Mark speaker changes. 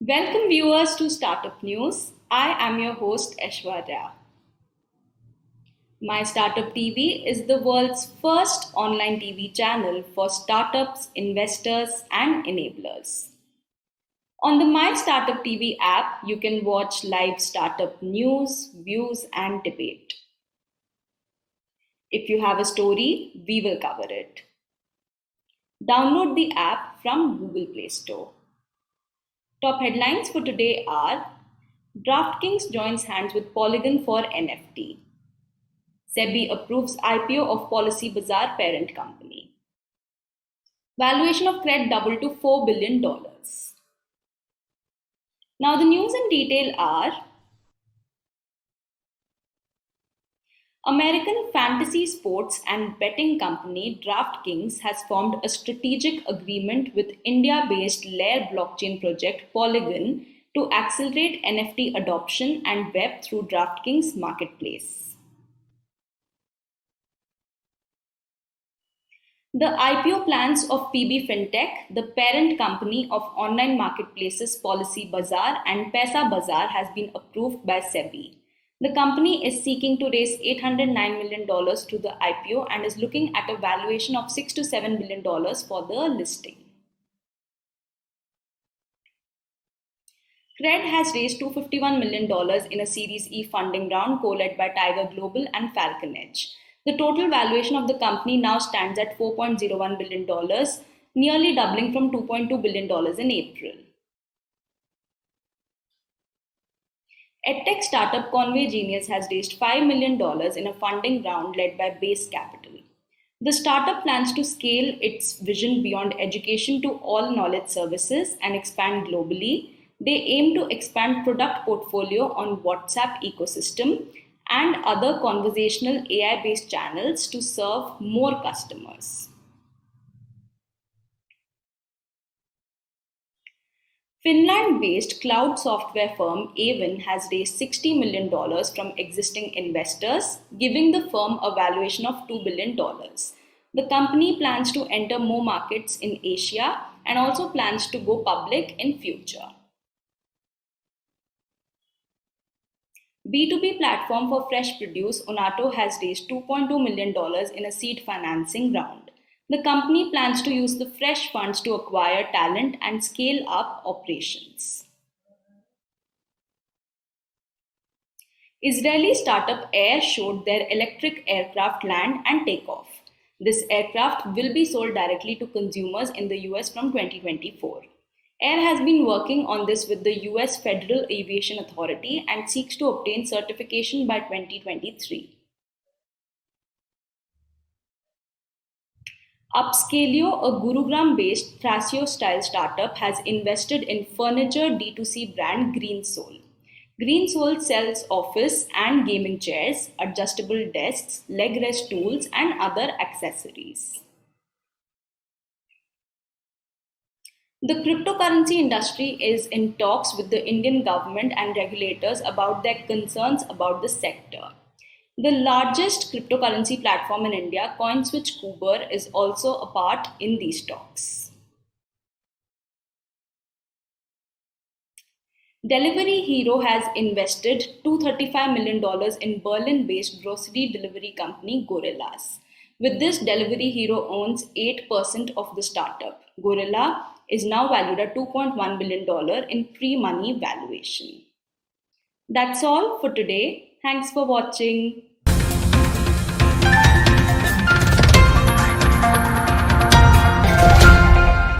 Speaker 1: Welcome viewers to Startup News. I am your host Aishwarya. My Startup TV is the world's first online TV channel for startups, investors, and enablers. On the My Startup TV app, you can watch live startup news, views, and debate. If you have a story, we will cover it. Download the app from Google Play Store. Top headlines for today are: DraftKings joins hands with Polygon for NFT. SEBI approves IPO of Policy Bazaar parent company. Valuation of Cred doubled to $4 billion. Now the news in detail are: American fantasy sports and betting company DraftKings has formed a strategic agreement with India-based Layer blockchain project Polygon to accelerate NFT adoption and web through DraftKings marketplace. The IPO plans of PB Fintech, the parent company of online marketplaces Policy Bazaar and Paisabazaar, has been approved by SEBI. The company is seeking to raise $809 million through the IPO and is looking at a valuation of $6 to $7 billion for the listing. Cred has raised $251 million in a Series E funding round co-led by Tiger Global and Falcon Edge. The total valuation of the company now stands at $4.01 billion, nearly doubling from $2.2 billion in April. EdTech startup Conway Genius has raised $5 million in a funding round led by Base Capital. The startup plans to scale its vision beyond education to all knowledge services and expand globally. They aim to expand product portfolio on WhatsApp ecosystem and other conversational AI-based channels to serve more customers. Finland-based cloud software firm Avin has raised $60 million from existing investors, giving the firm a valuation of $2 billion. The company plans to enter more markets in Asia and also plans to go public in future. B2B platform for fresh produce Onato has raised $2.2 million in a seed financing round. The company plans to use the fresh funds to acquire talent and scale up operations. Israeli startup Air showed their electric aircraft land and take off. This aircraft will be sold directly to consumers in the US from 2024. Air has been working on this with the US Federal Aviation Authority and seeks to obtain certification by 2023. Upscaleo, a Gurugram-based Thrasio-style startup, has invested in furniture D2C brand Greensole. Greensole sells office and gaming chairs, adjustable desks, leg rest tools, and other accessories. The cryptocurrency industry is in talks with the Indian government and regulators about their concerns about the sector. The largest cryptocurrency platform in India, CoinSwitch Kuber, is also a part in these talks. Delivery Hero has invested $235 million in Berlin-based grocery delivery company Gorillas. With this, Delivery Hero owns 8% of the startup. Gorilla is now valued at $2.1 billion in pre-money valuation. That's all for today. Thanks for watching.